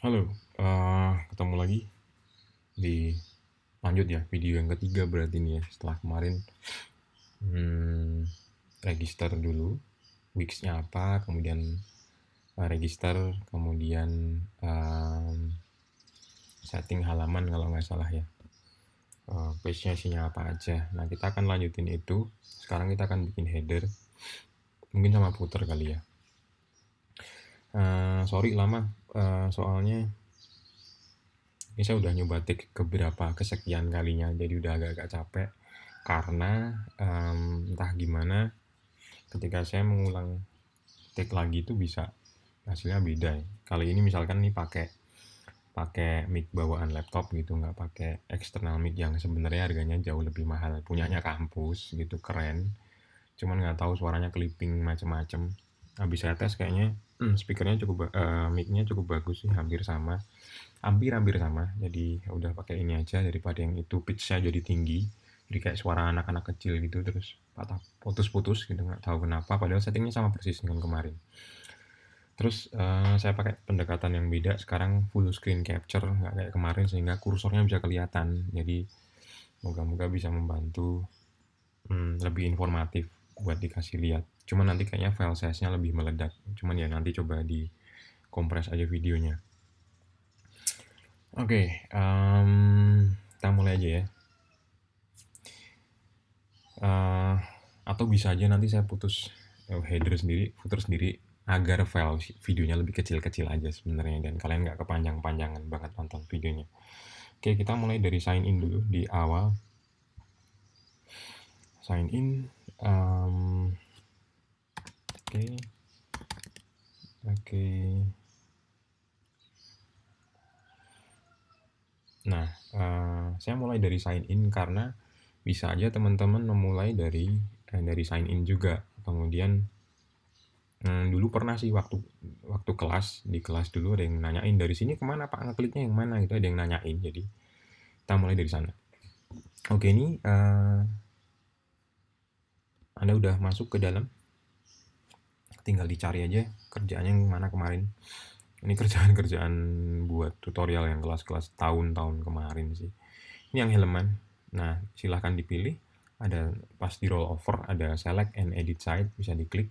Halo, ketemu lagi di lanjut ya, video yang ketiga berarti ini ya, setelah kemarin hmm, register dulu, Wix-nya apa, kemudian register, kemudian setting halaman kalau nggak salah ya, page-nya isinya apa aja. Nah, kita akan lanjutin itu, sekarang kita akan bikin header, mungkin sama footer kali ya. Sorry lama, soalnya ini saya udah nyoba take keberapa kesekian kalinya, jadi udah agak-agak capek karena entah gimana ketika saya mengulang take lagi itu bisa hasilnya beda ya. Kali ini misalkan nih pakai pakai mic bawaan laptop gitu, nggak pakai external mic yang sebenarnya harganya jauh lebih mahal, punyanya kampus gitu, keren, cuman nggak tahu suaranya clipping macem-macem. Habis saya tes kayaknya speakernya cukup mic-nya cukup bagus sih, hampir-hampir sama. Jadi ya udah pakai ini aja daripada yang itu pitch-nya jadi tinggi, jadi kayak suara anak-anak kecil gitu, terus patah putus-putus gitu, nggak tahu kenapa, padahal settingnya sama persis dengan kemarin. Terus saya pakai pendekatan yang beda sekarang, full screen capture nggak kayak kemarin, sehingga kursornya bisa kelihatan. Jadi moga-moga bisa membantu lebih informatif buat dikasih lihat. Cuman nanti kayaknya file size-nya lebih meledak. Cuman ya nanti coba di kompres aja videonya. Oke, kita mulai aja ya. Uh, atau bisa aja nanti saya putus header sendiri, footer sendiri, agar file videonya lebih kecil-kecil aja sebenarnya, dan kalian nggak kepanjang-panjangan banget nonton videonya. Oke, kita mulai dari sign in dulu di awal. Sign in. Oke. Oke. Nah, saya mulai dari sign in karena bisa aja teman-teman memulai dari sign in juga. Kemudian dulu pernah sih waktu waktu kelas, di kelas dulu ada yang nanyain dari sini kemana Pak, ngekliknya yang mana gitu, ada yang nanyain, jadi kita mulai dari sana. Oke, ini Anda udah masuk ke dalam, tinggal dicari aja kerjaannya yang mana kemarin. Ini kerjaan-kerjaan buat tutorial yang kelas-kelas tahun-tahun kemarin sih. Ini yang halaman. Nah, silahkan dipilih. Ada pas di roll over, ada select and edit site, bisa diklik.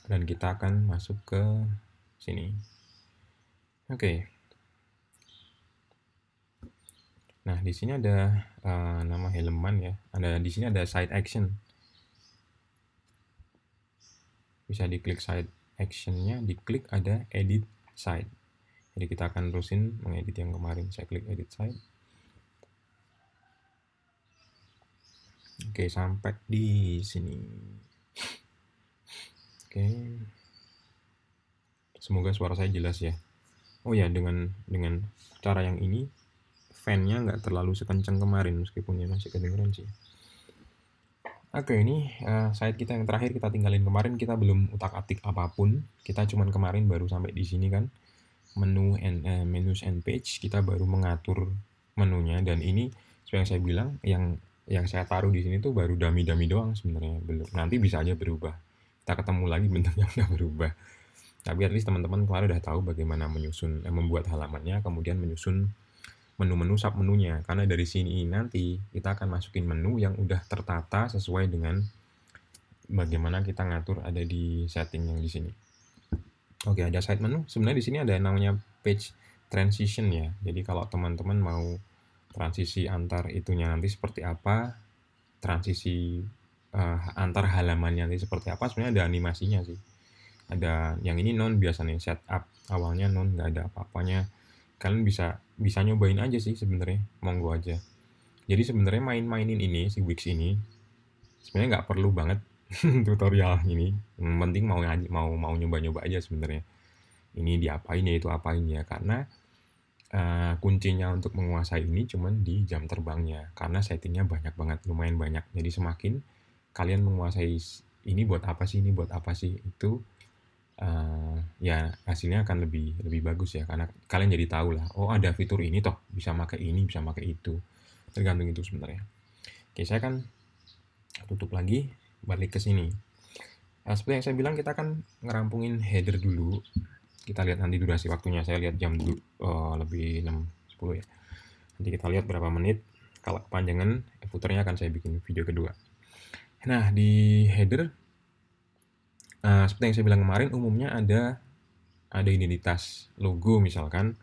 Dan kita akan masuk ke sini. Oke. Nah, di sini ada nama halaman ya. Ada di sini ada site action. Bisa diklik site actionnya, diklik ada edit site. Jadi kita akan terusin mengedit yang kemarin. Saya klik edit site. Oke, sampai di sini. Oke. Semoga suara saya jelas ya. Oh ya, dengan cara yang ini fan-nya nggak terlalu sekencang kemarin, meskipun ya masih kedengeran sih. Oke, ini site kita yang terakhir kita tinggalin kemarin, kita belum utak-atik apapun. Kita cuman kemarin baru sampai di sini kan. Menus and page, kita baru mengatur menunya, dan ini seperti yang saya bilang, yang saya taruh di sini tuh baru dummy-dummy doang sebenarnya, belum, nanti bisa aja berubah. Kita ketemu lagi bentuknya udah berubah. Tapi at least teman-teman kemarin udah tahu bagaimana membuat halamannya, kemudian menyusun menu-menu sub-menunya. Karena dari sini nanti kita akan masukin menu yang udah tertata sesuai dengan bagaimana kita ngatur ada di setting yang di sini. Oke, ada side menu. Sebenarnya di sini ada namanya page transition ya. Jadi kalau teman-teman mau transisi antar itunya nanti seperti apa, transisi antar halamannya nanti seperti apa, sebenarnya ada animasinya sih. Ada yang ini non biasa nih, setup awalnya non, nggak ada apa-apanya. Kalian bisa nyobain aja sih sebenarnya, monggo aja. Jadi sebenarnya main-mainin ini si Wix ini sebenarnya nggak perlu banget tutorial ini. Yang penting mau nyoba-nyoba aja sebenarnya. Ini diapain ya, itu apain ya, karena kuncinya untuk menguasai ini cuman di jam terbangnya, karena settingnya banyak banget, lumayan banyak. Jadi semakin kalian menguasai ini buat apa sih, ini buat apa sih, itu ya hasilnya akan lebih lebih bagus ya, karena kalian jadi tahu lah, oh ada fitur ini toh, bisa pakai ini, bisa pakai itu, tergantung itu sebenarnya. Oke, saya kan tutup lagi, balik ke sini. Seperti yang saya bilang, kita kan ngerampungin header dulu. Kita lihat nanti durasi waktunya. Saya lihat jam lebih 6.10 ya. Nanti kita lihat berapa menit. Kalau kepanjangan footernya akan saya bikin video kedua. Nah, di header seperti yang saya bilang kemarin, umumnya ada identitas logo misalkan,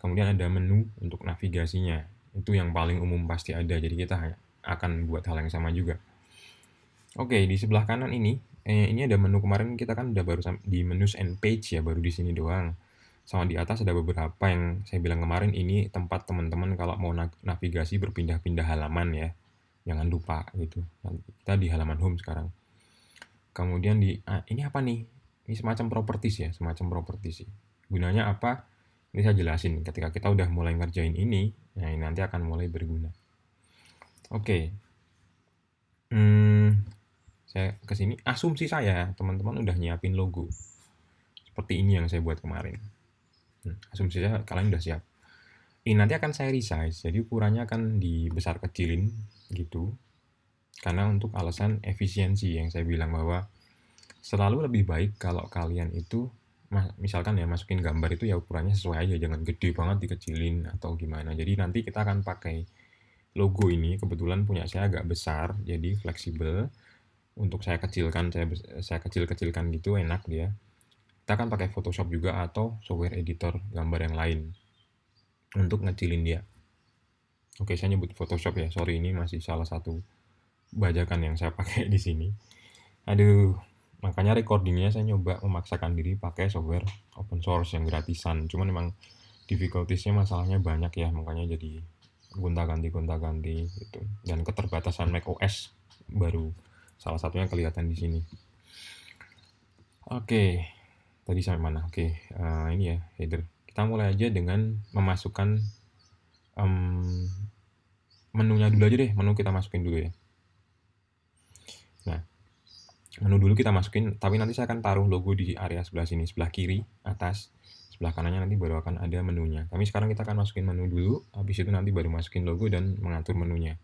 kemudian ada menu untuk navigasinya. Itu yang paling umum pasti ada. Jadi kita akan buat hal yang sama juga. Oke, di sebelah kanan ini ada menu. Kemarin kita kan udah baru di menus and page ya, baru di sini doang. Sama di atas ada beberapa yang saya bilang kemarin, ini tempat teman-teman kalau mau navigasi berpindah-pindah halaman ya. Jangan lupa gitu. Kita di halaman home sekarang. Kemudian ini apa nih? Ini semacam properties ya, semacam properties sih. Gunanya apa? Ini saya jelasin. Ketika kita udah mulai ngerjain ini, nah ini nanti akan mulai berguna. Oke. Saya kesini, asumsi saya teman-teman udah nyiapin logo. Seperti ini yang saya buat kemarin. Asumsi saya kalian udah siap. Ini nanti akan saya resize, jadi ukurannya akan dibesar kecilin gitu. Karena untuk alasan efisiensi yang saya bilang bahwa selalu lebih baik kalau kalian itu misalkan ya masukin gambar itu ya ukurannya sesuai aja, jangan gede banget dikecilin atau gimana. Jadi nanti kita akan pakai logo ini, kebetulan punya saya agak besar, jadi fleksibel. Untuk saya kecilkan, saya kecil-kecilkan gitu, enak dia. Kita akan pakai Photoshop juga atau software editor gambar yang lain untuk ngecilin dia. Oke, saya nyebut Photoshop ya. Sorry, ini masih salah satu bajakan yang saya pakai di sini. Aduh, makanya recordingnya saya nyoba memaksakan diri pakai software open source yang gratisan. Cuman memang difficultiesnya masalahnya banyak ya, makanya jadi gonta-ganti gitu. Dan keterbatasan macOS baru salah satunya kelihatan di sini. Oke, tadi sampai mana? Oke, ini ya header. Kita mulai aja dengan memasukkan menunya dulu aja deh. Menu kita masukin dulu ya. Nah, menu dulu kita masukin, tapi nanti saya akan taruh logo di area sebelah sini, sebelah kiri atas. Sebelah kanannya nanti baru akan ada menunya. Tapi sekarang kita akan masukin menu dulu, habis itu nanti baru masukin logo dan mengatur menunya.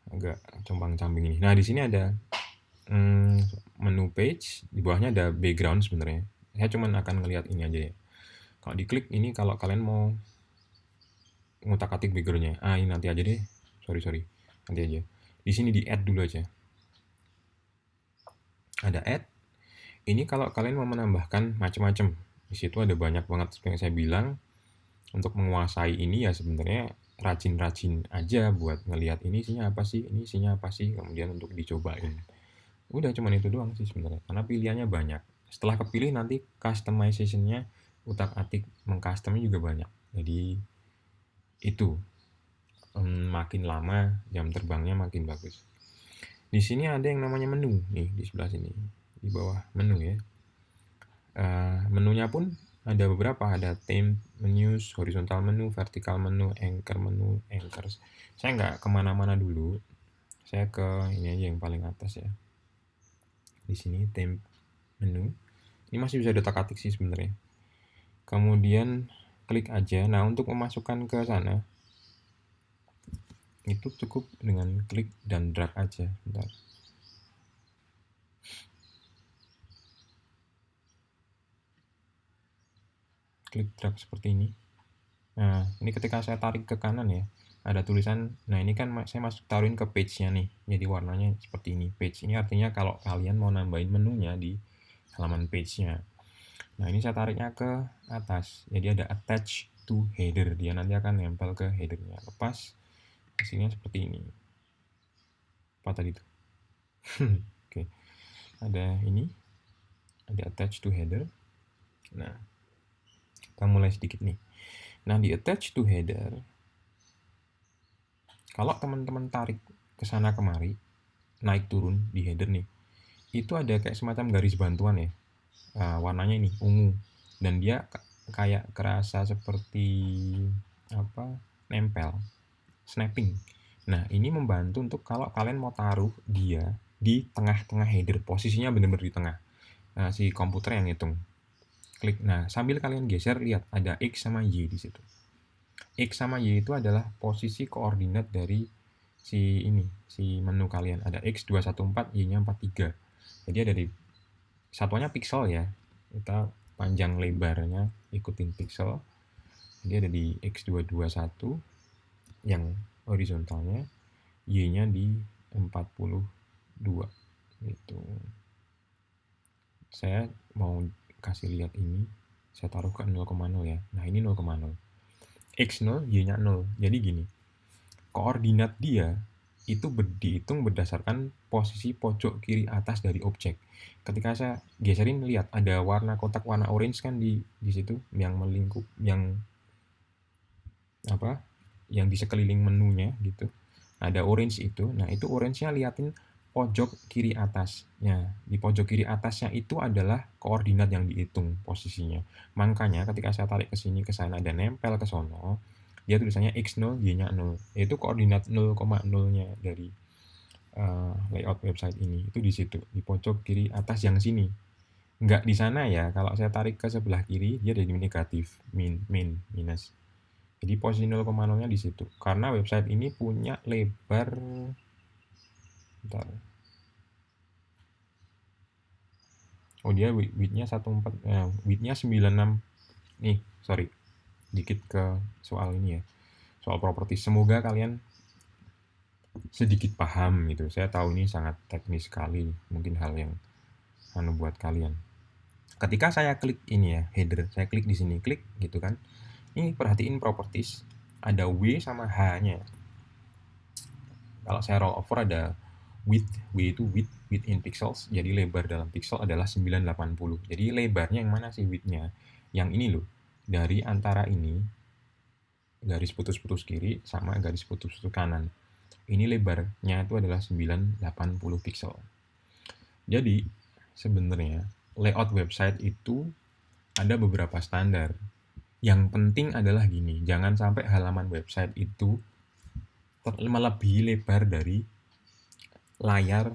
Agak compang-camping ini. Nah, di sini ada menu page, di bawahnya ada background sebenarnya. Saya cuma akan ngelihat ini aja ya. Kalau diklik ini, kalau kalian mau ngutak-atik backgroundnya, ini nanti aja deh. Sorry, nanti aja. Di sini di add dulu aja. Ada add. Ini kalau kalian mau menambahkan macam-macam. Di situ ada banyak banget seperti yang saya bilang. Untuk menguasai ini ya sebenarnya rajin-rajin aja buat ngelihat ini isinya apa sih, kemudian untuk dicobain. Udah cuman itu doang sih sebenarnya, karena pilihannya banyak. Setelah kepilih nanti customization-nya, utak-atik mengcustomnya juga banyak. Jadi itu makin lama jam terbangnya makin bagus. Di sini ada yang namanya menu nih, di sebelah sini, di bawah menu ya. Menunya pun ada beberapa, ada theme, menus, horizontal menu, vertical menu, anchors. Saya nggak kemana-mana dulu, saya ke ini aja yang paling atas ya. Di sini theme menu, ini masih bisa detak-atik sih sebenarnya. Kemudian klik aja. Nah, untuk memasukkan ke sana itu cukup dengan klik dan drag aja. Bentar. Klik drag seperti ini. Nah, ini ketika saya tarik ke kanan ya, ada tulisan. Nah, ini kan saya taruhin ke page-nya nih. Jadi warnanya seperti ini. Page ini artinya kalau kalian mau nambahin menunya di halaman page-nya. Nah, ini saya tariknya ke atas. Jadi ada attach to header. Dia nanti akan nempel ke header-nya. Lepas, hasilnya seperti ini. Apa tadi itu? Oke. Ada ini. Ada attach to header. Nah, kita mulai sedikit nih. Nah, di attach to header, kalau teman-teman tarik ke sana kemari, naik turun di header nih, itu ada kayak semacam garis bantuan ya. Warnanya ini ungu, dan dia kayak kerasa seperti nempel, snapping. Nah, ini membantu untuk kalau kalian mau taruh dia di tengah-tengah header, posisinya benar-benar di tengah. Nah, si komputer yang ngitung. Klik. Nah, sambil kalian geser, lihat ada X sama Y di situ. X sama Y itu adalah posisi koordinat dari si menu kalian. Ada X214, Y-nya 43. Jadi ada di satuannya pixel ya. Kita panjang lebarnya ikutin pixel. Jadi ada di X221 yang horizontalnya, Y-nya di 42 gitu. Saya mau kasih lihat ini, saya taruh ke 0,0 ya. Nah ini 0,0, X0, Y-nya 0. Jadi gini, koordinat dia itu dihitung berdasarkan posisi pojok kiri atas dari objek. Ketika saya geserin, lihat ada warna kotak warna orange kan di situ yang melingkup, yang apa? Yang di sekeliling menunya gitu. Ada orange itu. Nah, itu orange-nya liatin pojok kiri atasnya. Di pojok kiri atasnya itu adalah koordinat yang dihitung posisinya. Makanya ketika saya tarik ke sini ke sana dan nempel ke sono, dia tulisannya X0, Y-nya 0. Itu koordinat 0,0-nya dari layout website ini. Itu di situ, di pojok kiri atas yang sini. Nggak di sana ya. Kalau saya tarik ke sebelah kiri, dia ada di negatif, minus. Jadi posisi 0,0-nya di situ. Karena website ini punya lebar, bentar. Oh dia width-nya 14, width-nya 96. Nih, sorry. Dikit ke soal ini ya. Soal properti. Semoga kalian sedikit paham gitu. Saya tahu ini sangat teknis sekali, mungkin hal yang buat kalian. Ketika saya klik ini ya, header, saya klik di sini, klik gitu kan. Ini perhatiin properties, ada W sama H-nya. Kalau saya roll over ada width, W itu width in pixels, jadi lebar dalam pixel adalah 980. Jadi lebarnya yang mana sih width-nya? Yang ini loh, dari antara ini, garis putus-putus kiri sama garis putus-putus kanan. Ini lebarnya itu adalah 980 pixel. Jadi sebenarnya layout website itu ada beberapa standar. Yang penting adalah gini, jangan sampai halaman website itu melebihi lebar dari layar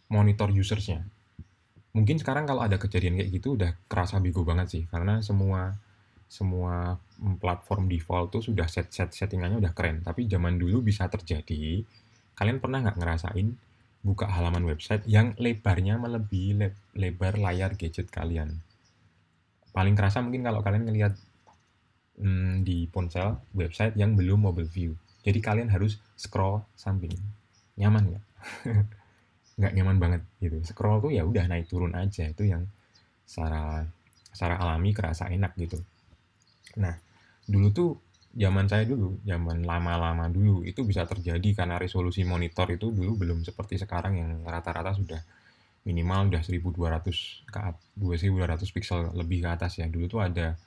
monitor usersnya. Mungkin sekarang kalau ada kejadian kayak gitu udah kerasa bego banget sih, karena semua platform default tuh sudah settingannya udah keren. Tapi zaman dulu bisa terjadi, kalian pernah nggak ngerasain buka halaman website yang lebarnya melebihi lebar layar gadget kalian? Paling kerasa mungkin kalau kalian ngelihat di ponsel website yang belum mobile view. Jadi kalian harus scroll samping. Nyaman nggak? Nggak nyaman banget gitu. Scroll tuh ya udah naik turun aja, itu yang secara alami kerasa enak gitu. Nah, dulu tuh zaman lama-lama dulu itu bisa terjadi karena resolusi monitor itu dulu belum seperti sekarang yang rata-rata sudah minimal udah 1200 pixel lebih ke atas ya. Dulu tuh ada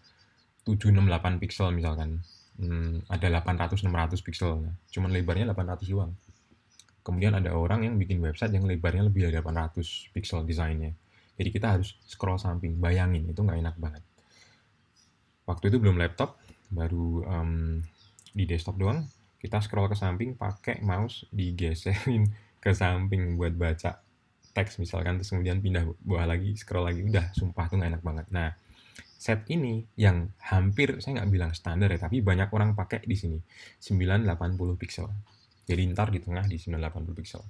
768 pixel misalkan, ada 800-600 pixel, cuman lebarnya 800 doang. Kemudian ada orang yang bikin website yang lebarnya lebih dari 800 pixel desainnya. Jadi kita harus scroll samping, bayangin itu nggak enak banget. Waktu itu belum laptop, baru di desktop doang, kita scroll ke samping pakai mouse digeserin ke samping buat baca teks misalkan, terus kemudian pindah bawah lagi, scroll lagi, udah sumpah tuh nggak enak banget. Nah, set ini yang hampir, saya nggak bilang standar ya, tapi banyak orang pakai di sini, 980 pixel. Jadi ntar di tengah di 980 pixel.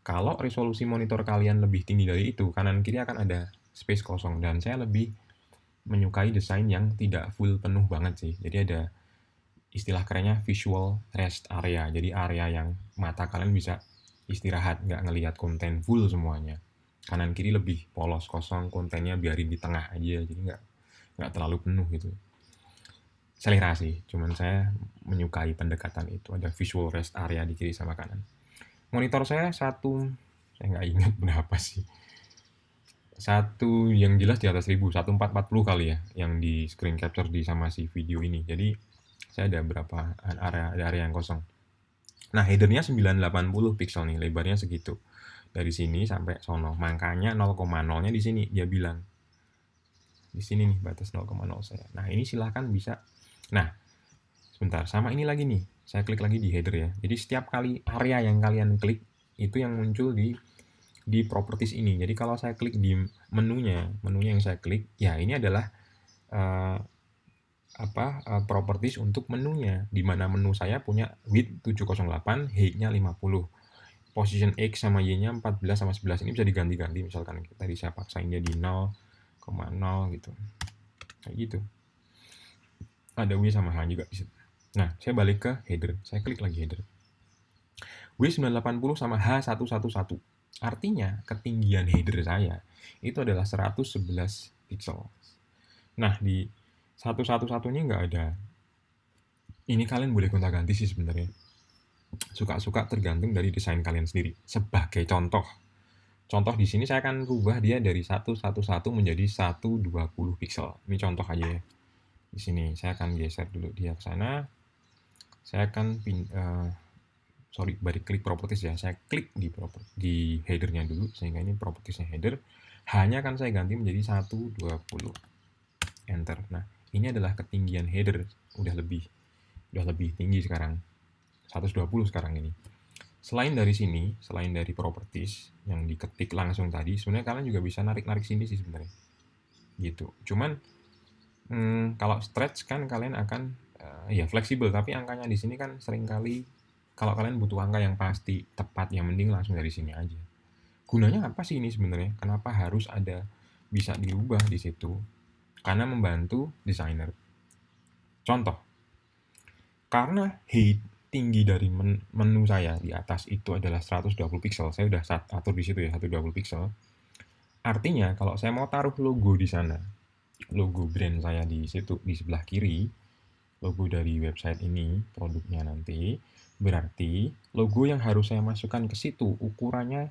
Kalau resolusi monitor kalian lebih tinggi dari itu, kanan kiri akan ada space kosong, dan saya lebih menyukai desain yang tidak full penuh banget sih. Jadi ada istilah kerennya visual rest area, jadi area yang mata kalian bisa istirahat, nggak ngelihat konten full semuanya. Kanan kiri lebih polos kosong, kontennya biarin di tengah aja, jadi nggak terlalu penuh gitu. Selera sih, cuman saya menyukai pendekatan itu, ada visual rest area di kiri sama kanan. Monitor saya saya nggak ingat berapa sih, satu yang jelas di atas 1440 kali ya yang di screen capture di sama si video ini. Jadi saya ada berapa area yang kosong. Nah, headernya 980 pixel nih, lebarnya segitu. Dari sini sampai sono. Makanya 0,0-nya di sini dia bilang. Di sini nih batas 0,0 saya. Nah, ini silahkan bisa. Nah, sebentar, sama ini lagi nih. Saya klik lagi di header ya. Jadi setiap kali area yang kalian klik itu yang muncul di properties ini. Jadi kalau saya klik di menunya yang saya klik, ya ini adalah properties untuk menunya, di mana menu saya punya width 708, height-nya 50. Position X sama Y-nya 14 sama 11, ini bisa diganti-ganti, misalkan tadi saya paksain dia di 0, gitu. Kayak gitu. Ada W sama H juga di situ. Nah, saya balik ke header. Saya klik lagi header. W980 sama H111. Artinya, ketinggian header saya itu adalah 111 pixel. Nah, di 111 ini nggak ada. Ini kalian boleh gonta-ganti sih sebenarnya. Suka-suka tergantung dari desain kalian sendiri. Sebagai contoh di sini saya akan rubah dia dari 111 menjadi 120 pixel. Ini contoh aja ya. Di sini saya akan geser dulu dia ke sana. Saya akan balik klik properties ya. Saya klik di headernya dulu sehingga ini propertiesnya header. Hanya akan saya ganti menjadi 120. Enter. Nah, ini adalah ketinggian header. Udah lebih tinggi sekarang. 120 sekarang ini. Selain dari sini, selain dari properties yang diketik langsung tadi, sebenarnya kalian juga bisa narik-narik sini sih sebenarnya. Gitu. Cuman kalau stretch kan kalian akan ya fleksibel, tapi angkanya di sini kan seringkali kalau kalian butuh angka yang pasti, tepat, yang mending langsung dari sini aja. Gunanya apa sih ini sebenarnya? Kenapa harus ada bisa dirubah di situ? Karena membantu desainer. Contoh, karena height tinggi dari menu saya di atas itu adalah 120 pixel. Saya udah atur di situ ya, 120 pixel. Artinya kalau saya mau taruh logo di sana, logo brand saya di situ di sebelah kiri, logo dari website ini, produknya nanti, berarti logo yang harus saya masukkan ke situ ukurannya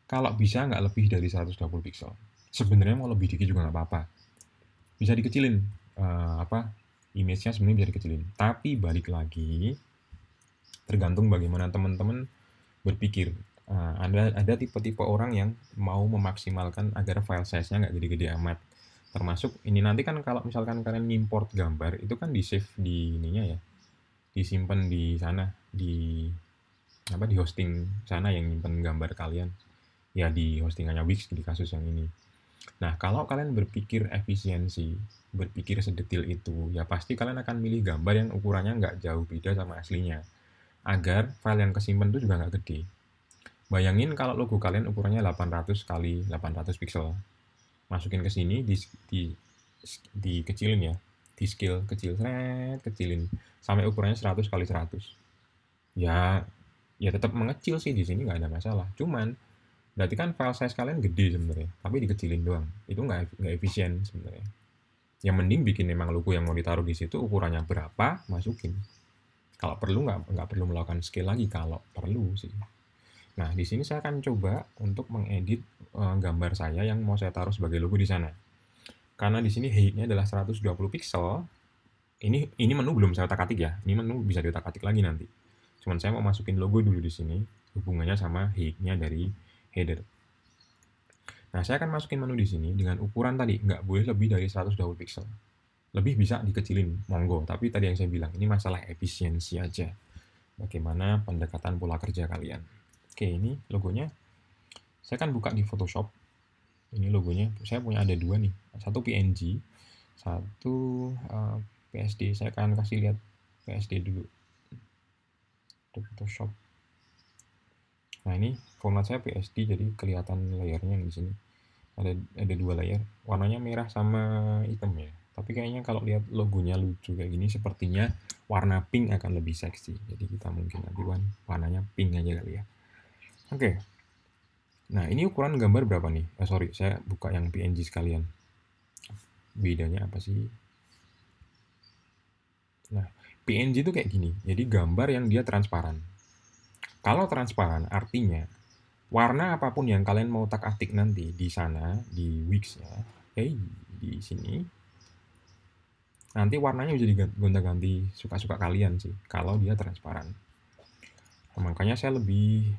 kalau bisa nggak lebih dari 120 pixel. Sebenarnya mau lebih dikit juga nggak apa-apa. Bisa dikecilin, image-nya sebenarnya bisa dikecilin. Tapi balik lagi, tergantung bagaimana teman-teman berpikir. Ada tipe-tipe orang yang mau memaksimalkan agar file size-nya nggak gede-gede amat. Termasuk ini nanti kan kalau misalkan kalian ngimport gambar, itu kan di-save di ininya ya, disimpan di sana, di hosting sana yang nyimpen gambar kalian. Ya di hostingannya Wix di kasus yang ini. Nah, kalau kalian berpikir efisiensi, berpikir sedetil itu, ya pasti kalian akan milih gambar yang ukurannya nggak jauh beda sama aslinya. Agar file yang kesimpan itu juga nggak gede. Bayangin kalau logo kalian ukurannya 800 kali 800 pixel. Masukin ke sini, dikecilin ya. Di scale kecilin. Sampai ukurannya 100 kali 100. Ya tetap mengecil sih di sini nggak ada masalah. Cuman, berarti kan file size kalian gede sebenarnya, tapi dikecilin doang. Itu nggak efisien sebenarnya. Yang mending bikin memang logo yang mau ditaruh di situ ukurannya berapa, masukin. Kalau perlu nggak perlu melakukan scale lagi kalau perlu sih. Nah, di sini saya akan coba untuk mengedit gambar saya yang mau saya taruh sebagai logo di sana. Karena di sini height-nya adalah 120 pixel. Ini menu belum saya otak-atik ya. Ini menu bisa diotak-atik lagi nanti. Cuman saya mau masukin logo dulu di sini, hubungannya sama height-nya dari header. Nah, saya akan masukin menu di sini dengan ukuran tadi, nggak boleh lebih dari 120 pixel. Lebih bisa dikecilin, monggo. Tapi tadi yang saya bilang, ini masalah efisiensi aja. Bagaimana pendekatan pola kerja kalian. Oke, ini logonya. Saya akan buka di Photoshop. Ini logonya. Saya punya ada dua nih. Satu PNG, satu PSD. Saya akan kasih lihat PSD dulu. Di Photoshop. Nah, ini format saya PSD, jadi kelihatan layarnya di sini. Ada dua layer. Warnanya merah sama hitam ya. Tapi kayaknya kalau lihat logonya lucu kayak gini, sepertinya warna pink akan lebih seksi. Jadi kita mungkin nanti warnanya pink aja kali ya. Oke. Nah, ini ukuran gambar berapa nih? Saya buka yang PNG sekalian. Bedanya apa sih? Nah, PNG itu kayak gini. Jadi gambar yang dia transparan. Kalau transparan artinya warna apapun yang kalian mau otak-atik nanti di sana, di Wix-nya, di sini, nanti warnanya bisa digonta-ganti suka-suka kalian sih, kalau dia transparan. Nah, makanya saya lebih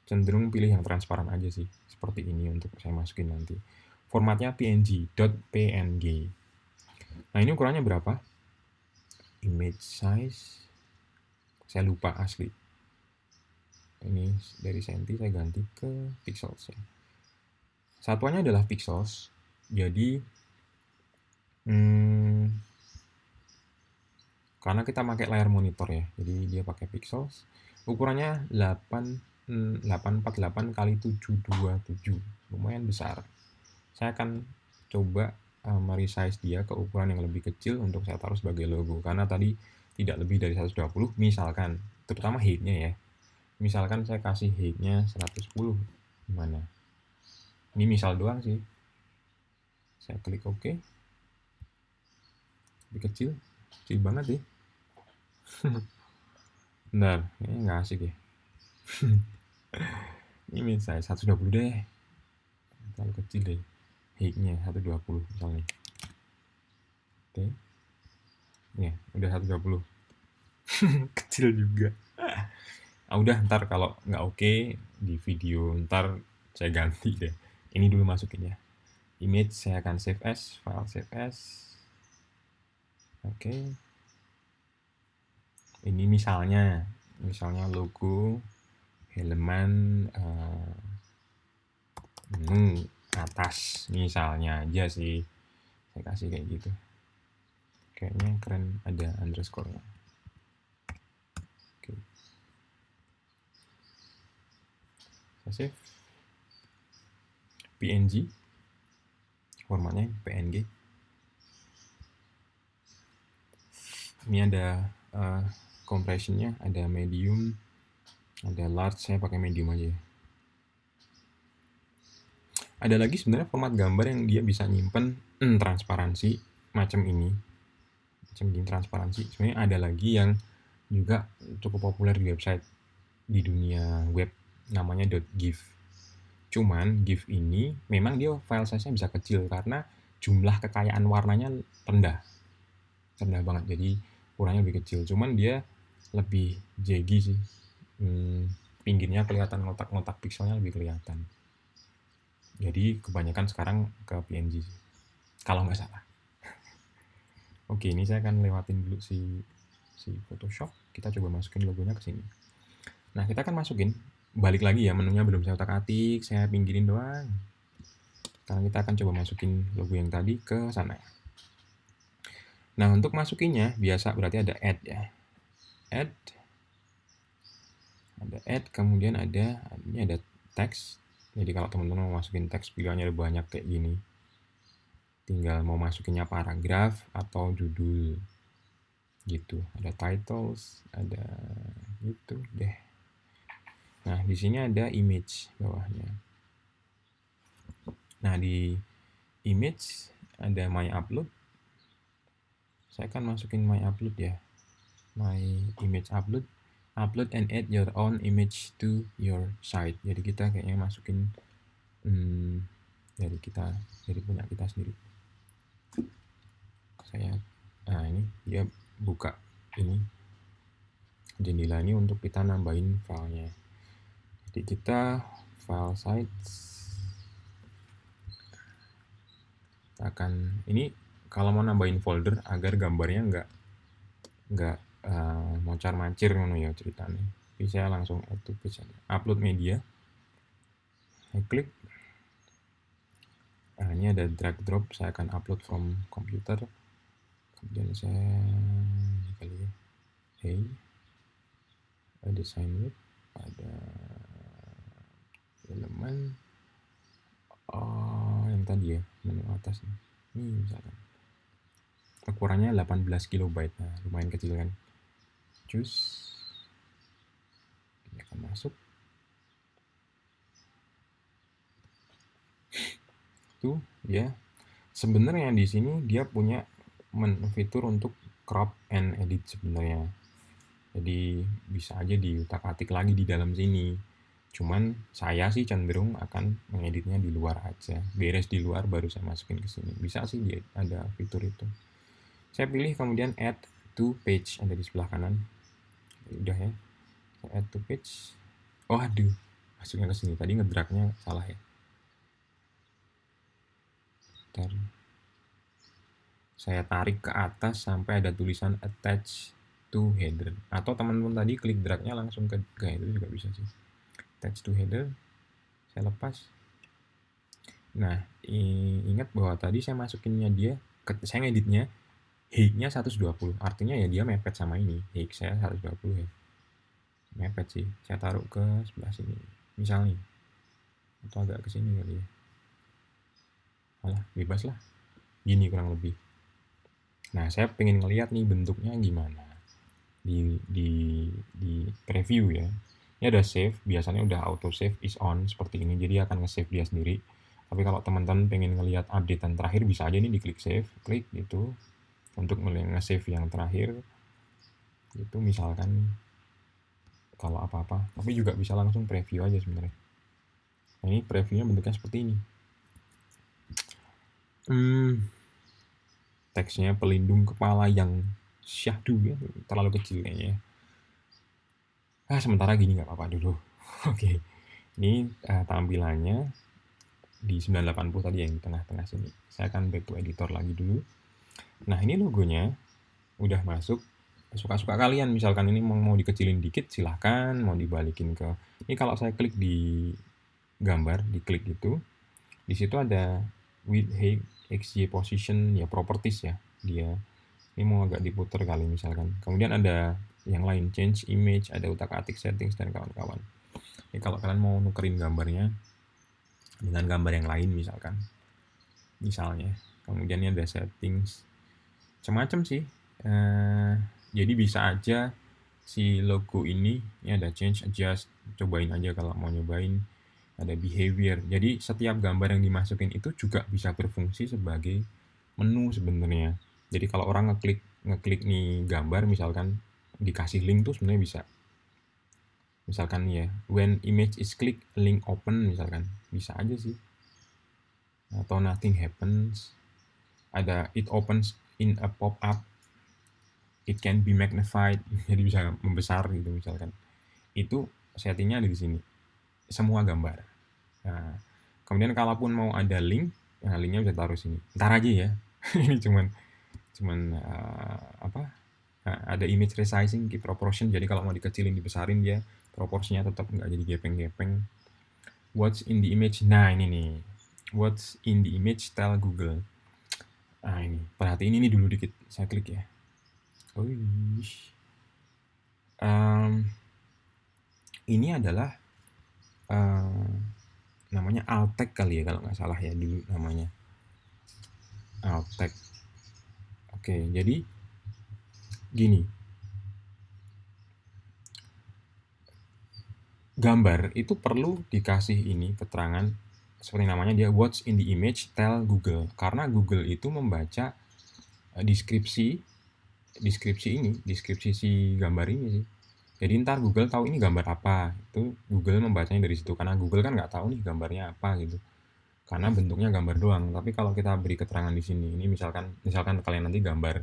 cenderung pilih yang transparan aja sih, seperti ini untuk saya masukin nanti. Formatnya png.png. Nah, ini ukurannya berapa? Image size, saya lupa asli. Ini dari senti saya ganti ke pixels ya. Satuannya adalah pixels. Jadi karena kita pakai layar monitor ya. Jadi dia pakai pixels. Ukurannya 848 kali 727. Lumayan besar. Saya akan coba meresize dia ke ukuran yang lebih kecil untuk saya taruh sebagai logo, karena tadi tidak lebih dari 120 misalkan, terutama height-nya ya. Misalkan saya kasih height-nya 110, gimana? Ini misal doang sih. Saya klik OK. Lebih kecil banget sih. Bentar, kayaknya nggak asik ya. Ini saya 120 deh. Terlalu kecil deh. Height-nya 120 misalnya. Oke. Ya, udah 120. Kecil juga. Udah, ntar kalau nggak oke di video ntar saya ganti deh. Ini dulu masukin ya. Image saya akan save as, file save as. Oke. Ini misalnya logo halaman menu atas misalnya aja sih. Saya kasih kayak gitu. Kayaknya keren, ada underscore-nya. Oke. Saya save. PNG. Formatnya PNG. Ini ada compressionnya, ada medium, ada large. Saya pakai medium aja. Ada lagi sebenarnya format gambar yang dia bisa nyimpen transparansi macam ini, transparansi. Sebenarnya ada lagi yang juga cukup populer di website di dunia web, namanya .gif. Cuman GIF ini memang dia file size-nya bisa kecil karena jumlah kekayaan warnanya rendah banget, jadi ukurannya lebih kecil. Cuman dia lebih jaggy sih, pinggirnya kelihatan, ngotak-ngotak pikselnya lebih kelihatan. Jadi kebanyakan sekarang ke PNG sih, kalau nggak salah. Oke, ini saya akan lewatin dulu si Photoshop. Kita coba masukin logonya ke sini. Nah, kita akan masukin, balik lagi ya, menunya belum saya otak-atik, saya pinggirin doang. Sekarang kita akan coba masukin logo yang tadi ke sana. Nah, untuk masukinnya biasa berarti ada add ya. Add. Ada add, kemudian ini ada teks. Jadi kalau teman-teman mau masukin teks, pilihannya ada banyak kayak gini. Tinggal mau masukinnya paragraf atau judul. Gitu. Ada titles, ada gitu deh. Nah, di sini ada image bawahnya. Nah, di image ada my upload. Saya akan masukin my upload ya. My image upload. Upload and add your own image to your site. Jadi kita kayaknya masukin dari punya kita sendiri. Ini dia buka ini jendela ini untuk kita nambahin filenya. Jadi kita file sites akan ini kalau mau nambahin folder agar gambarnya nggak moncar-mancir ya ceritanya. Jadi saya langsung add to page aja. Upload media. Saya klik. Ini ada drag drop. Saya akan upload from computer. Kemudian saya kali ya. Ada sign web, ada elemen yang tadi ya, menu atas nih. Ini misalkan ukurannya 18 KB. Nah, lumayan kecil kan. Choose. Ini akan masuk. Tuh, ya. Sebenarnya di sini dia punya fitur untuk crop and edit sebenarnya. Jadi bisa aja diutak-atik lagi di dalam sini. Cuman saya sih cenderung akan mengeditnya di luar aja. Beres di luar baru saya masukin ke sini. Bisa sih dia ada fitur itu. Saya pilih kemudian add to page, ada di sebelah kanan. Udah ya. Saya add to page. Oh aduh, masuknya ke sini. Tadi ngedragnya salah ya. Bentar. Saya tarik ke atas sampai ada tulisan attach to header. Atau teman-teman tadi klik dragnya langsung ke header juga bisa sih. Attach to header. Saya lepas. Nah, ingat bahwa tadi saya masukinnya dia, saya ngeditnya height-nya 120. Artinya ya dia mepet sama ini. Height saya 120 ya. Mepet sih. Saya taruh ke sebelah sini. Misalnya. Atau agak ke sini kali ya. Alah, bebas lah. Gini kurang lebih. Nah, saya pengen ngelihat nih bentuknya gimana di preview ya. Ini ada save, biasanya udah auto save is on seperti ini, jadi akan nge-save dia sendiri. Tapi kalau teman-teman pengen ngelihat updatean terakhir, bisa aja nih diklik save, klik gitu untuk nge-save yang terakhir. Itu misalkan kalau apa-apa, tapi juga bisa langsung preview aja sebenarnya. Nah, ini previewnya bentuknya seperti ini. Teksnya pelindung kepala yang syahdu ya, terlalu kecil kayaknya. Sementara gini nggak apa-apa dulu. Oke, ini tampilannya di 980 tadi yang di tengah-tengah sini. Saya akan back to editor lagi dulu. Nah, ini logonya udah masuk. Suka-suka kalian, misalkan ini mau dikecilin dikit silahkan, mau dibalikin ke ini. Kalau saya klik di gambar, diklik itu, di situ ada width, height, xy position ya, properties ya. Dia ini mau agak diputar kali misalkan. Kemudian ada yang lain, change image, ada utak-atik settings dan kawan-kawan. Ini kalau kalian mau nukerin gambarnya dengan gambar yang lain misalnya. Kemudian ini ada settings, macam-macam sih. Jadi bisa aja si logo ini ada change, adjust, cobain aja kalau mau nyobain. Ada behavior, jadi setiap gambar yang dimasukin itu juga bisa berfungsi sebagai menu sebenarnya. Jadi kalau orang ngeklik nih gambar, misalkan dikasih link tuh sebenarnya bisa. Misalkan ya, when image is click, link open misalkan, bisa aja sih. Atau nothing happens, ada it opens in a pop-up, it can be magnified, jadi bisa membesar gitu misalkan. Itu settingnya ada di sini, semua gambar. Nah, kemudian kalaupun mau ada link, linknya bisa taruh sini. Ntar aja ya. Ini cuman ada image resizing, keep proportion. Jadi kalau mau dikecilin, dibesarin, dia proporsinya tetap nggak jadi gepeng-gepeng. What's in the image? Nah, ini nih. What's in the image? Tell Google. Nah, ini. Perhatiin ini dulu dikit. Saya klik ya. Ini adalah namanya alt tag kali ya, kalau nggak salah ya dulu namanya. Alt tag. Oke, jadi gini. Gambar itu perlu dikasih ini keterangan seperti namanya, dia what's in the image tell Google, karena Google itu membaca deskripsi si gambar ini sih. Jadi ntar Google tahu ini gambar apa, itu Google membacanya dari situ, karena Google kan nggak tahu nih gambarnya apa gitu, karena bentuknya gambar doang. Tapi kalau kita beri keterangan di sini, ini misalkan kalian nanti gambar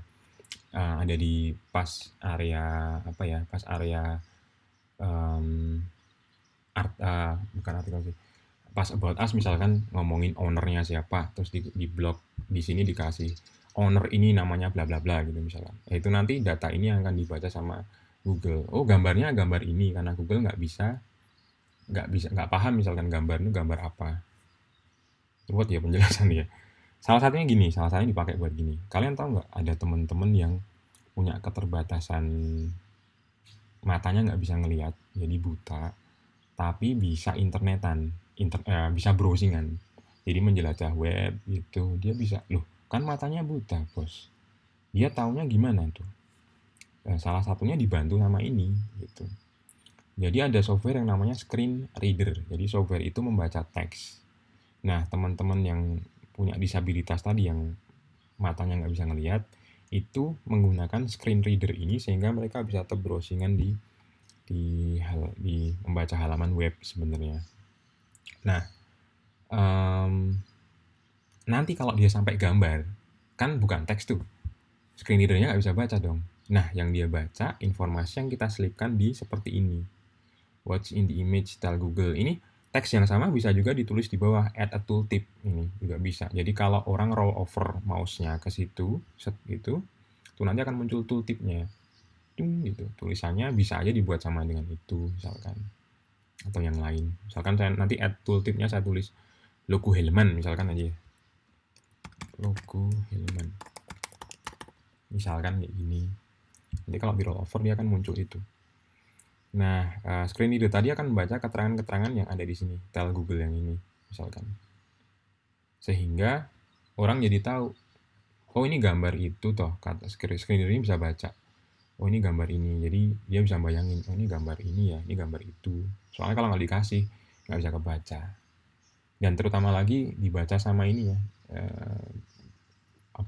ada di pas area bukan artikel sih, pas about us misalkan ngomongin ownernya siapa, terus di blog di sini dikasih owner ini namanya bla bla bla gitu misalkan. Itu nanti data ini akan dibaca sama Google. Oh, gambarnya gambar ini, karena Google nggak paham misalkan gambar itu gambar apa. Buat ya penjelasan ya. Salah satunya dipakai buat gini. Kalian tahu nggak, ada teman-teman yang punya keterbatasan matanya, nggak bisa ngelihat, jadi buta, tapi bisa internetan, bisa browsingan. Jadi menjelajah web gitu, dia bisa. Loh, kan matanya buta, Bos. Dia taunya gimana tuh? Salah satunya dibantu sama ini gitu. Jadi ada software yang namanya screen reader. Jadi software itu membaca teks. Nah, teman-teman yang punya disabilitas tadi, yang matanya nggak bisa ngelihat, itu menggunakan screen reader ini sehingga mereka bisa browsingan di membaca halaman web sebenarnya. Nah, nanti kalau dia sampai gambar, kan bukan teks tuh, screen readernya nggak bisa baca dong. Nah, yang dia baca informasi yang kita selipkan di seperti ini. What's in the image tell Google. Ini teks yang sama bisa juga ditulis di bawah, add a tooltip, ini juga bisa. Jadi kalau orang roll over mouse-nya ke situ, set gitu, tuh nanti akan muncul tooltipnya. Gitu. Tulisannya bisa aja dibuat sama dengan itu misalkan, atau yang lain. Misalkan saya nanti add tooltipnya, saya tulis logo Hellman misalkan aja, logo Hellman misalkan kayak gini. Nanti kalau di roll over dia akan muncul itu. Nah, screen reader tadi akan membaca keterangan-keterangan yang ada di sini, tell Google yang ini misalkan, sehingga orang jadi tahu, oh ini gambar itu toh, kata screen ini bisa baca. Oh ini gambar ini, jadi dia bisa bayangin, oh ini gambar ini ya, ini gambar itu. Soalnya kalau nggak dikasih, nggak bisa kebaca. Dan terutama lagi dibaca sama ini ya,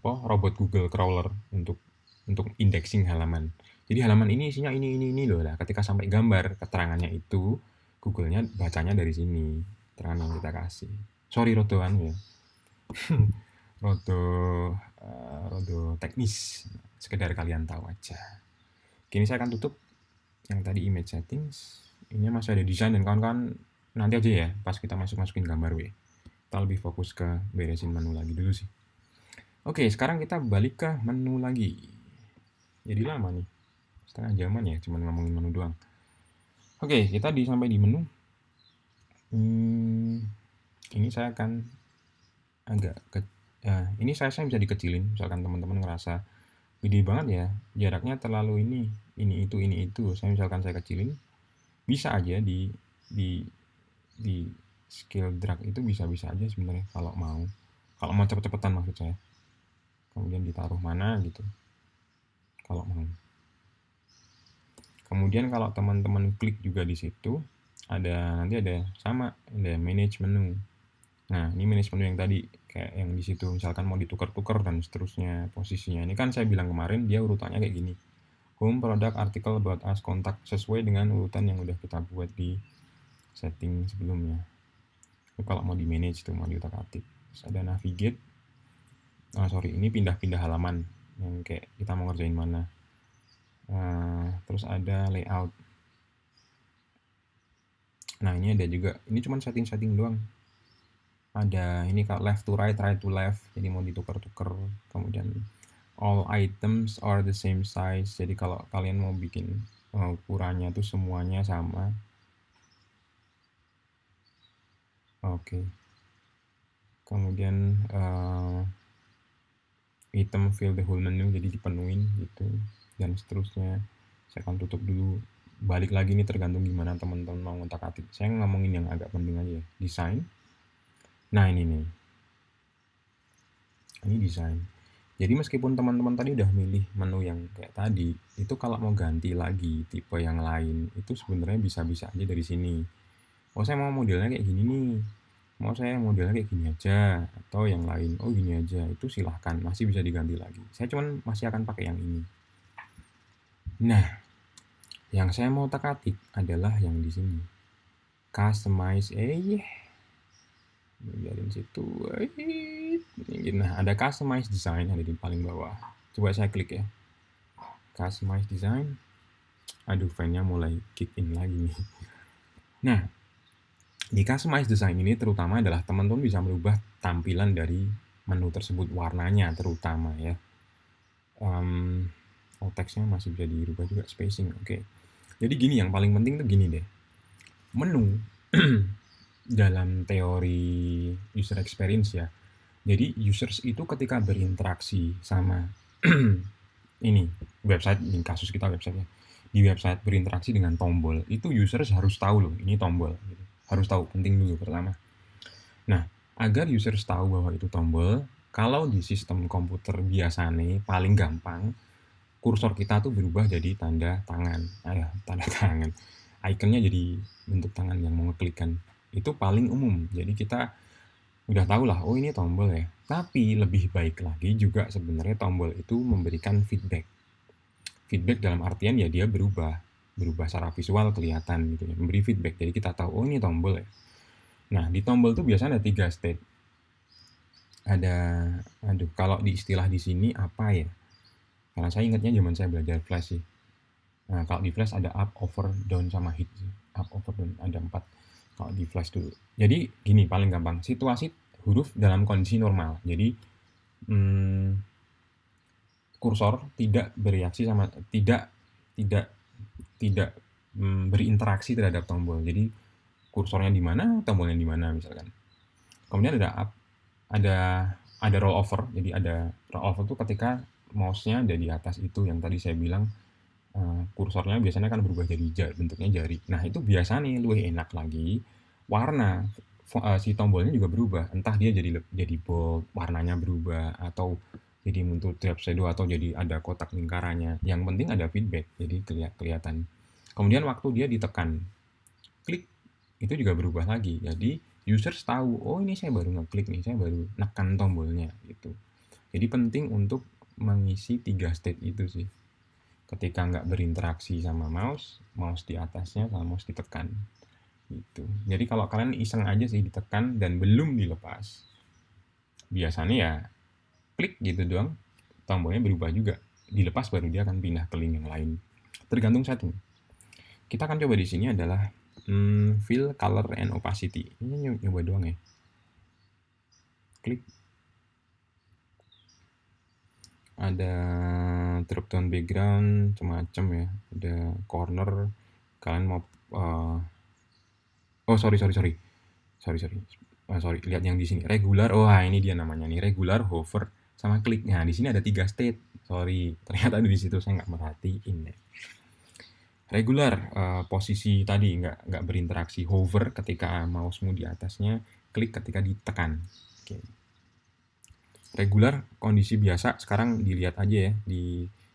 robot Google Crawler untuk indexing halaman. Jadi halaman ini isinya ini loh lah. Ketika sampai gambar keterangannya itu, Google-nya bacanya dari sini, keterangan yang kita kasih. Sorry rodo ya. rodo rodo teknis, sekedar kalian tahu aja. Kini saya akan tutup yang tadi image settings. Ini masih ada desain dan kawan-kawan nanti aja ya pas kita masukin gambar kita lebih fokus ke beresin menu lagi dulu sih. Oke, sekarang kita balik ke menu lagi. Jadi lama nih, setengah jaman ya cuma ngomongin menu doang. Oke, kita sampai di menu. Ini saya akan ini saya bisa dikecilin, misalkan teman-teman ngerasa gede banget ya, jaraknya terlalu ini itu. Saya kecilin, bisa aja di skill drag itu bisa aja sebenarnya kalau mau cepet-cepetan maksud saya. Kemudian ditaruh mana gitu kalau mau. Kemudian kalau teman-teman klik juga di situ nanti ada manage menu. Nah, ini manage menu yang tadi kayak yang di situ misalkan mau ditukar-tukar dan seterusnya posisinya. Ini kan saya bilang kemarin dia urutannya kayak gini. Home, product, article, about us, kontak sesuai dengan urutan yang udah kita buat di setting sebelumnya. Kalau mau di manage tuh mau diutak-atik. Terus ada navigate. Ini pindah-pindah halaman yang kayak kita mau ngerjain mana. Terus ada layout. Nah, ini ada juga. Ini cuma setting-setting doang. Ada ini kalau left to right to left. Jadi mau ditukar-tukar. Kemudian all items are the same size. Jadi kalau kalian mau bikin ukurannya tuh semuanya sama. Oke. Kemudian item fill the whole menu, jadi dipenuhin gitu dan seterusnya. Saya akan tutup dulu. Balik lagi nih tergantung gimana teman-teman mau ngotak-atik. Saya ngomongin yang agak penting aja ya. Desain. Nah ini nih. Ini desain. Jadi meskipun teman-teman tadi udah milih menu yang kayak tadi, itu kalau mau ganti lagi tipe yang lain, itu sebenarnya bisa-bisa aja dari sini. Oh saya mau modelnya kayak gini nih. Mau saya modelnya kayak gini aja atau yang lain. Oh gini aja, itu silahkan, masih bisa diganti lagi. Saya cuman masih akan pakai yang ini. Nah, yang saya mau otak-atik adalah yang di sini. Customize biarin situ. Nah, ada customize design ada di paling bawah. Coba saya klik ya. Customize design. Aduh, fan-nya mulai kick in lagi nih. Nah, di customize design ini terutama adalah teman-teman bisa merubah tampilan dari menu tersebut, warnanya terutama ya. Teksnya masih bisa dirubah juga, spacing. Oke. Jadi gini, yang paling penting tuh gini deh. Menu dalam teori user experience ya. Jadi users itu ketika berinteraksi sama ini website, ini kasus kita websitenya. Di website berinteraksi dengan tombol, itu users harus tahu loh, ini tombol. Harus tahu, penting dulu pertama. Nah, agar users tahu bahwa itu tombol, kalau di sistem komputer biasa nih, paling gampang, kursor kita tuh berubah jadi tanda tangan. Tanda tangan. Ikonnya jadi bentuk tangan yang mau ngeklikkan. Itu paling umum. Jadi kita udah tahu lah, oh ini tombol ya. Tapi lebih baik lagi juga sebenarnya tombol itu memberikan feedback. Feedback dalam artian ya dia berubah secara visual kelihatan gitu ya, memberi feedback. Jadi kita tahu, oh ini tombol ya. Nah, di tombol itu biasanya ada 3 state. Kalau di istilah di sini apa ya? Karena saya ingatnya zaman saya belajar Flash sih. Nah, kalau di Flash ada up, over, down, sama hit. Up, over, down, ada 4. Kalau di Flash dulu. Jadi gini, paling gampang. Situasi huruf dalam kondisi normal. Jadi kursor tidak bereaksi sama tidak berinteraksi terhadap tombol. Jadi kursornya di mana, tombolnya di mana misalkan. Kemudian ada roll over. Jadi ada roll over itu ketika mouse-nya ada di atas itu yang tadi saya bilang kursornya biasanya kan berubah jadi bentuknya jari. Nah, itu biasa nih lebih enak lagi warna si tombolnya juga berubah, entah dia jadi bold, warnanya berubah, atau jadi muncul drop shadow, atau jadi ada kotak lingkarannya. Yang penting ada feedback, jadi kelihatan. Kemudian waktu dia ditekan, klik, itu juga berubah lagi. Jadi users tahu, oh ini saya baru ngeklik nih, saya baru nekan tombolnya gitu. Jadi penting untuk mengisi 3 state itu sih. Ketika nggak berinteraksi sama mouse di atasnya sama mouse ditekan. Gitu. Jadi kalau kalian iseng aja sih ditekan dan belum dilepas, biasanya ya klik gitu doang, tombolnya berubah juga. Dilepas baru dia akan pindah ke link yang lain. Tergantung setting. Kita akan coba di sini adalah fill, color, and opacity. Ini nyoba doang ya. Klik. Ada drop down background, macam-macam ya. Ada corner. Kalian mau sorry. Lihat yang di sini. Regular. Ini dia namanya nih. Regular, hover, sama klik. Nah, di sini ada 3 state. Sorry, ternyata di situ saya nggak merhatiin deh. Regular, posisi tadi nggak berinteraksi. Hover ketika mouse-mu di atasnya. Klik ketika ditekan. Oke. Regular, kondisi biasa. Sekarang dilihat aja ya.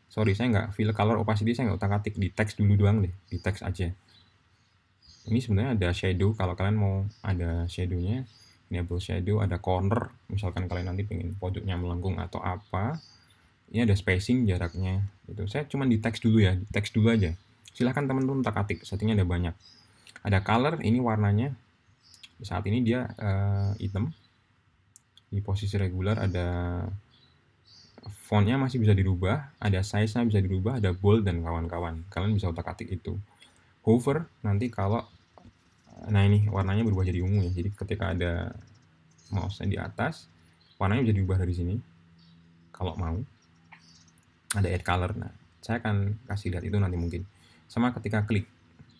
Sorry, saya nggak fill, color, opacity saya nggak utak-atik. Di teks dulu doang deh. Di teks aja. Ini sebenarnya ada shadow, kalau kalian mau ada shadownya, enable shadow, ada corner, misalkan kalian nanti pengen pojoknya melengkung atau apa. Ini ada spacing jaraknya. Itu saya cuma di teks dulu ya, di teks dulu aja. Silahkan teman-teman utak-atik, settingnya ada banyak. Ada color, ini warnanya saat ini dia hitam. Di posisi regular ada fontnya masih bisa dirubah, ada size-nya bisa dirubah, ada bold dan kawan-kawan. Kalian bisa utak-atik itu. Hover nanti kalau ini warnanya berubah jadi ungu ya. Jadi ketika ada mouse-nya di atas, warnanya bisa diubah dari sini. Kalau mau. Ada add color. Nah, saya akan kasih lihat itu nanti mungkin. Sama ketika klik,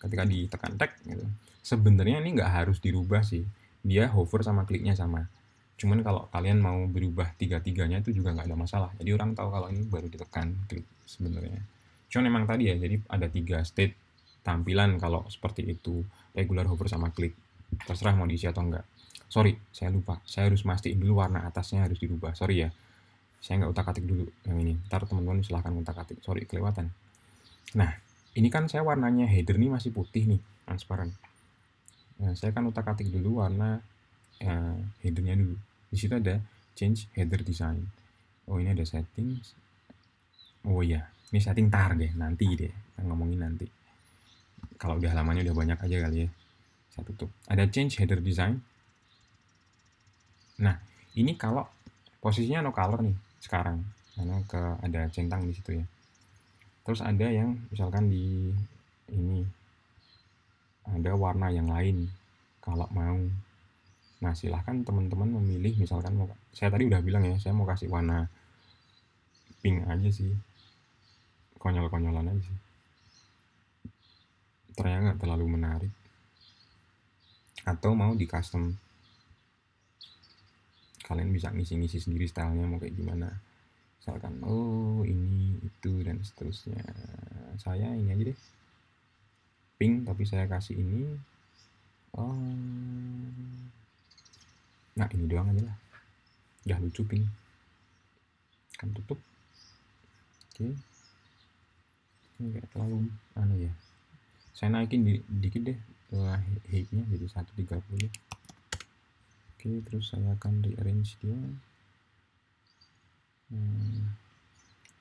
ketika ditekan tag gitu. Sebenarnya ini nggak harus dirubah sih. Dia hover sama kliknya sama. Cuman kalau kalian mau berubah tiga-tiganya itu juga nggak ada masalah. Jadi orang tahu kalau ini baru ditekan klik sebenarnya. Cuman emang tadi ya, jadi ada 3 state tampilan kalau seperti itu, regular, hover, sama klik. Terserah mau diisi atau enggak. Sorry, saya lupa. Saya harus mastiin dulu warna atasnya harus dirubah. Sorry ya. Saya nggak utak-atik dulu yang ini. Ntar teman-teman silahkan utak-atik. Sorry, kelewatan. Nah, ini kan saya warnanya header nih masih putih nih, transparan. Nah, saya kan utak-atik dulu warna headernya dulu. Di situ ada change header design. Oh, ini ada settings. Oh iya, ini setting tar deh, nanti deh. Kita ngomongin nanti. Kalau udah halamannya udah banyak aja kali ya. Saya tutup. Ada change header design. Nah, ini kalau posisinya no color nih sekarang, karena ada centang di situ ya. Terus ada yang misalkan di ini ada warna yang lain kalau mau. Nah, silahkan teman-teman memilih, misalkan saya tadi udah bilang ya, saya mau kasih warna pink aja sih, konyol-konyolan aja sih, ternyata nggak terlalu menarik. Atau mau di custom, kalian bisa ngisi-ngisi sendiri stylenya mau kayak gimana. Misalkan ini itu dan seterusnya. Saya ini aja deh, pink, tapi saya kasih ini. Nah, ini doang aja lah, udah lucu pink. Kan tutup. Oke. Ini kayak terlalu ya. Saya naikin dikit deh height-nya jadi 130. Oke, terus saya akan rearrange dia.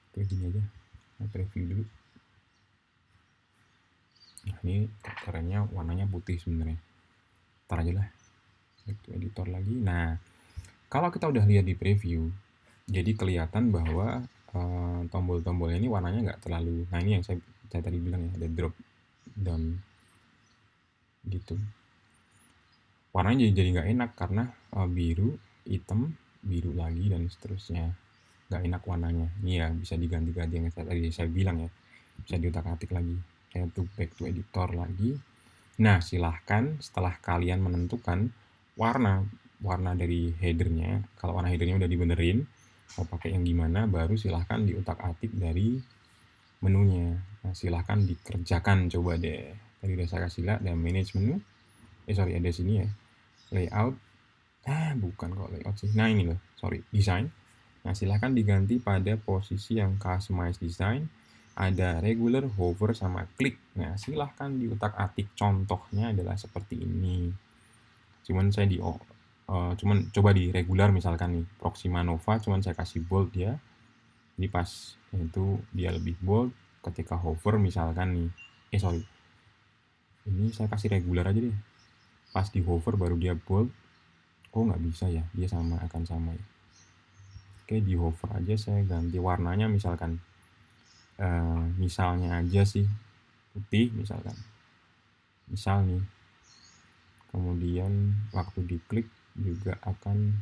Kayak gini aja. Saya preview dulu. Nah, ini kerennya warnanya putih sebenarnya. Ntar aja lah. Editor lagi. Nah, kalau kita udah lihat di preview, jadi kelihatan bahwa tombol-tombolnya ini warnanya nggak terlalu. Nah, ini yang saya tadi bilang ya, ada drop down gitu. Warnanya jadi nggak enak karena biru, hitam, biru lagi dan seterusnya. Nggak enak warnanya. Ini ya bisa diganti-ganti yang tadi saya bilang ya. Bisa diutak-atik lagi. Saya back to editor lagi. Nah, silahkan setelah kalian menentukan warna dari headernya, kalau warna headernya udah dibenerin, mau pakai yang gimana, baru silahkan diutak-atik dari menunya. Nah, silahkan dikerjakan, coba deh. Tadi udah saya kasih lihat, ada manage menu. Ada sini ya. layout, bukan kok layout sih, nah ini loh, sorry, design. Nah silahkan diganti pada posisi yang customize design, ada regular, hover, sama klik. Nah silahkan diutak-atik, contohnya adalah seperti ini. Cuman saya cuman coba di regular misalkan nih, Proxima Nova, cuman saya kasih bold ya. Jadi pas itu dia lebih bold. Ketika hover misalkan nih, sorry, ini saya kasih regular aja deh. Pas di hover baru dia bold. Oh nggak bisa ya, dia akan sama ya. Oke, di hover aja saya ganti warnanya misalkan. Misalnya aja sih putih misalkan. Misal nih. Kemudian waktu diklik juga akan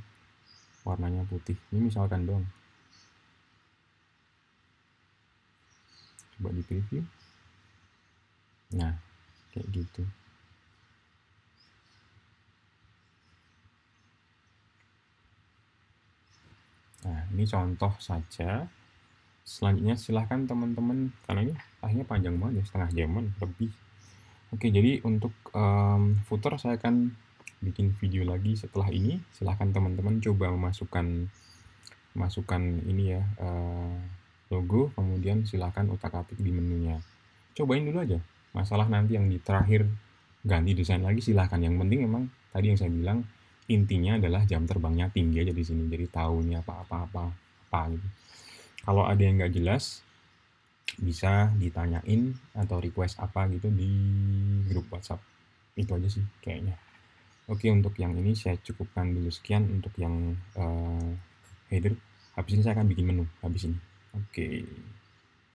warnanya putih. Ini misalkan dong. Coba di preview. Nah, kayak gitu. Nah, ini contoh saja. Selanjutnya silahkan teman-teman, karena ini akhirnya panjang banget ya, setengah jaman lebih. Oke, jadi untuk footer saya akan bikin video lagi setelah ini. Silahkan teman-teman coba masukkan ini ya, logo, kemudian silahkan utak-atik di menunya. Cobain dulu aja. Masalah nanti yang di terakhir ganti desain lagi silahkan. Yang penting memang tadi yang saya bilang, intinya adalah jam terbangnya tinggi aja di sini. Jadi tahunya apa gitu. Kalau ada yang nggak jelas, bisa ditanyain atau request apa gitu di grup WhatsApp. Itu aja sih kayaknya. Oke, untuk yang ini saya cukupkan dulu sekian untuk yang header. Habis ini saya akan bikin menu habis ini. Oke.